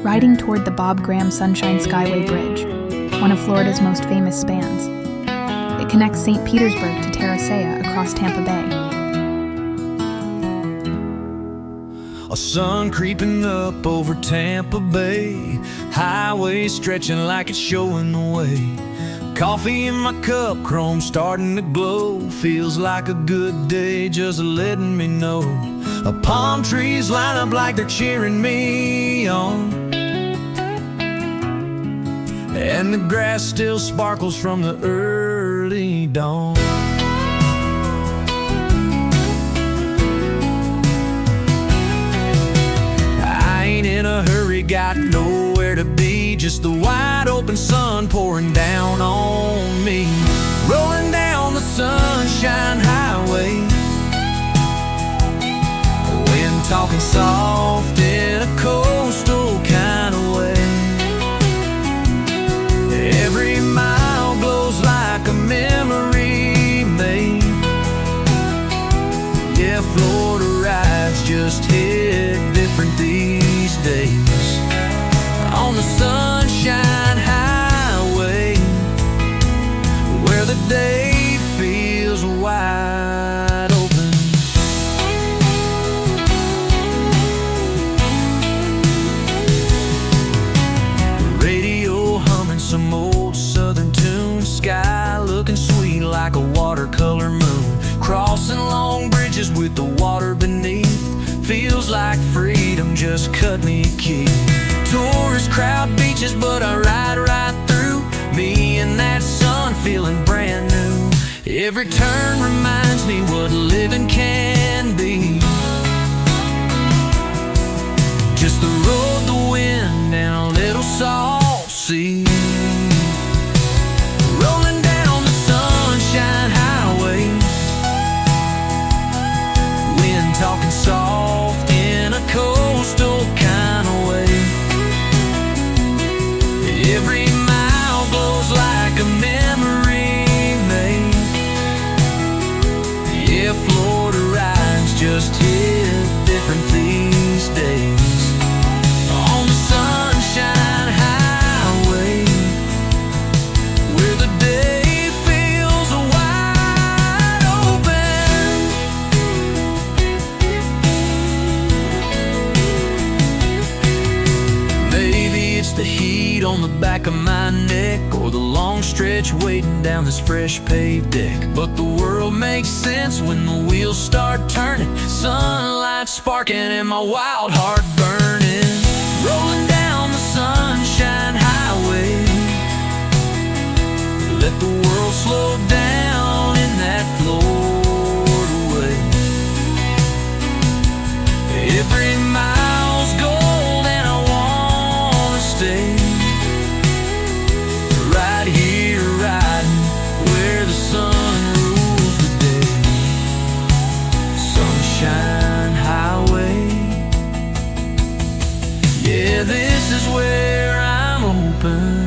riding toward the Bob Graham Sunshine Skyway Bridge, one of Florida's most famous spans. It connects St. Petersburg to Terracea across Tampa Bay. A sun creeping up over Tampa Bay, highway stretching like it's showing the way. Coffee in my cup, chrome starting to glow. Feels like a good day, just letting me know. Palm trees line up like they're cheering me on, and the grass still sparkles from the early dawn. I ain't in a hurry, got nowhere to be, just the wide open sun pouring down on me. Rolling down the Sunshine Highway, wind talking soft in a coastal kind of way. Every mile glows like a memory made. Yeah, Florida rides just hit different these days. On the Sunshine Highway, where the day feels wide open. Radio humming some old southern tune, sky looking sweet like a watercolor moon. Crossing long bridges with the water beneath, feels like freedom just cut me a key. Tourist crowd beaches, but I ride right through, me and that sun feeling brand new. Every turn reminds me what living can be. Just the road, the wind, and a little salt sea. Rolling down the Sunshine Highway, wind talking soft in a coastal kind of way. Every mile glows like a memory made. Yeah, Florida rides just hit different these days. On the Sunshine Highway, where the day feels wide open. Maybe it's the heat on the back of my neck, or the long stretch waiting down this fresh paved deck. But the world makes sense when the wheels start turning, sunlight sparking and my wild heart burning. Rolling down the Sunshine Highway, let the world slow down in that Florida way. Every mile's gold and I wanna stay right here, riding where the sun rules the day. Sunshine Highway, yeah, this is where I'm open.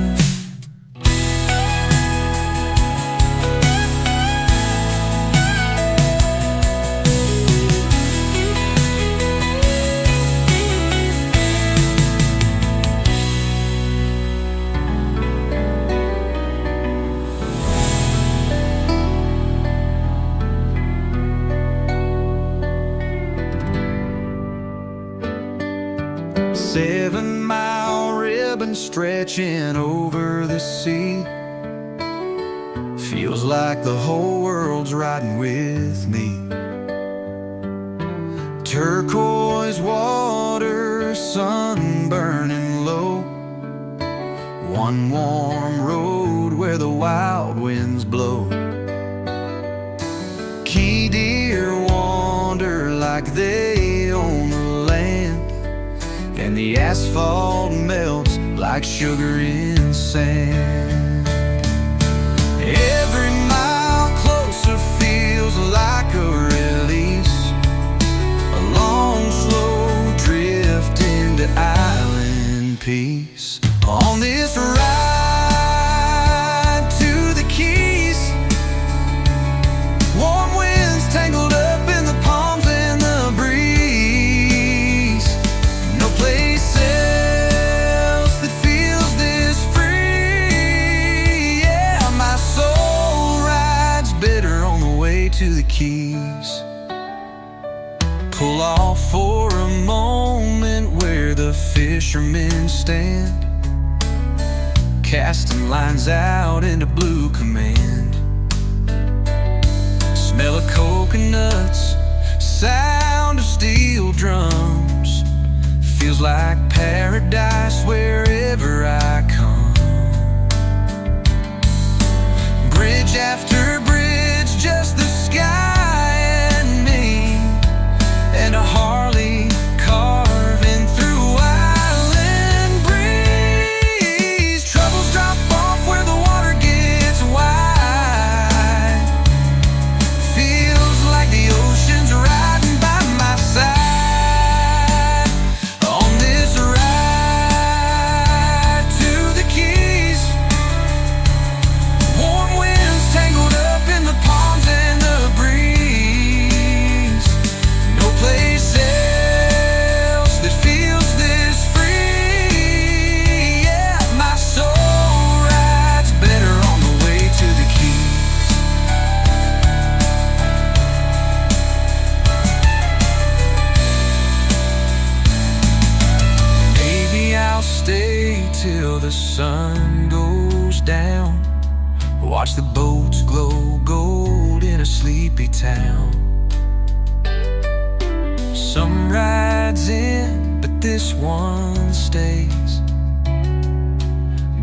Seven-mile ribbon stretching over the sea, feels like the whole world's riding with me. Turquoise water, sun burning low, one warm road where the wild winds blow. Key deer wander like they own the land, and the asphalt melts like sugar in sand. Every mile closer feels like a release, a long slow drift into island peace. On this ride to the Keys, warm winds tangled up in the palms and the breeze. No place else fishermen stand, casting lines out into blue command. Smell of coconuts, sound of steel drums, feels like paradise wherever I come. Bridge after bridge, just the sky and me, and a Harley carving through island breeze. Troubles drop off where the water gets wide. Feels like the ocean's riding by my side. On this ride to the Keys, warm winds tangled up in the palms and the breeze. No place else that feels this free. Yeah, my soul rides better on the way to the Keys. Maybe I'll stay till the sun goes down, watch the boats glow gold in a sleepy town. Some rides in, but this one stays,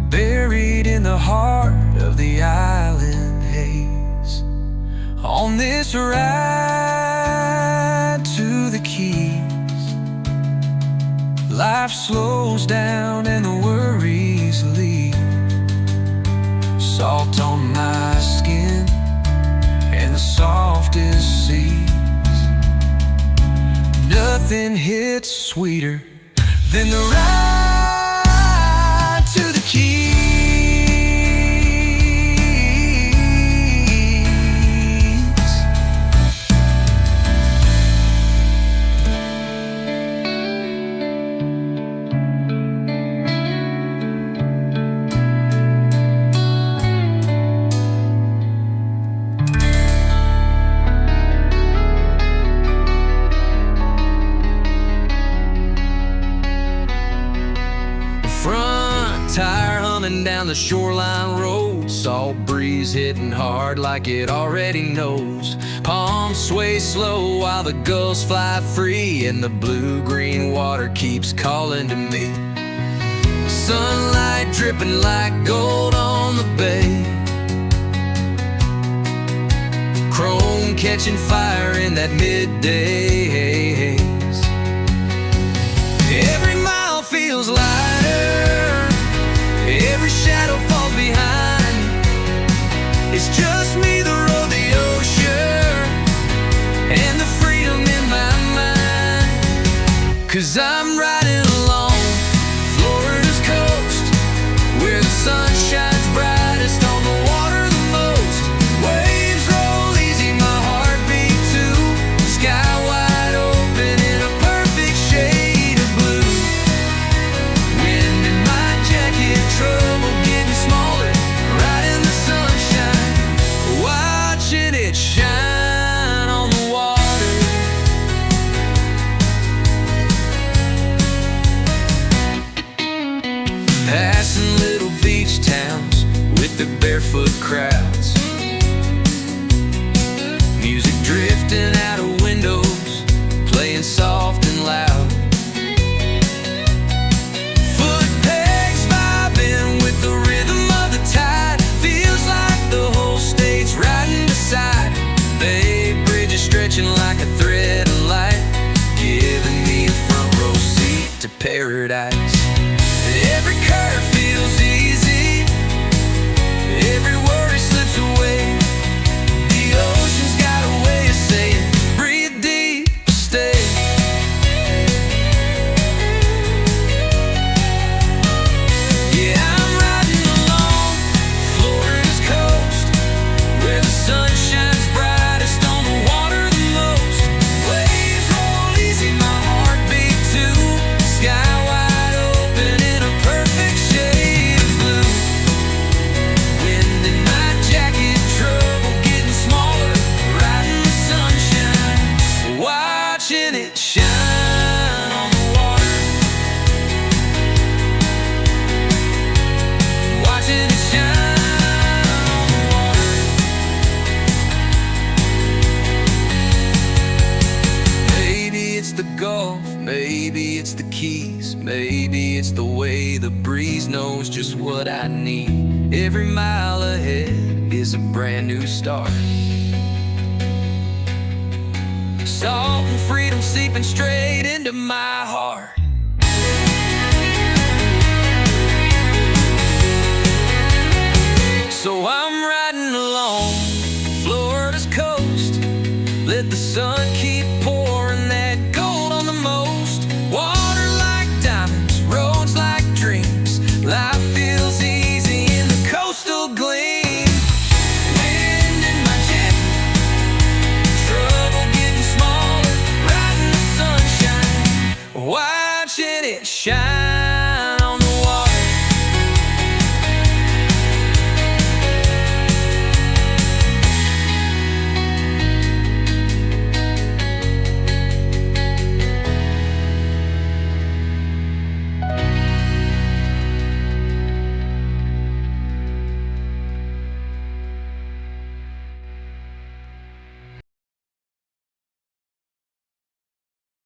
buried in the heart of the island haze. On this ride to the Keys, life slows down and the worries leave. Salt on my skin and the softest seas. Nothing hits sweeter than the ride to the Keys. Tire humming down the shoreline road, salt breeze hitting hard like it already knows. Palms sway slow while the gulls fly free, and the blue-green water keeps calling to me. Sunlight dripping like gold on the bay, chrome catching fire in that midday haze. Every mile feels lighter, every shadow falls behind. It's just me, the road, the ocean, and the freedom in my mind. 'Cause I'm riding along Florida's coast, where the sun shines brightest on the water the most. Waves roll easy, my heartbeat too, sky wide open in a perfect shade of blue. Wind in my jacket, trouble getting smaller, riding the sunshine, watching it shine on the water. Passing little beach towns with their barefoot crowds, music drifting out of windows, playing soft and loud. Foot pegs vibing with the rhythm of the tide, feels like the whole state's riding beside. Bay bridges stretching like a thread of light, giving me a front row seat to paradise. Every curve feels easy, every worry slips away. The ocean's got a way of saying, breathe deep, stay. Yeah, I'm riding along Florida's coast, where the sun shines brightest on the water the most. Waves roll easy, my heartbeat too, sky wide maybe it's the keys, maybe it's the way the breeze knows just what I need. Every mile ahead is a brand new start. Salt and freedom seeping straight into my heart. So I'm riding along Florida's coast. Let the sun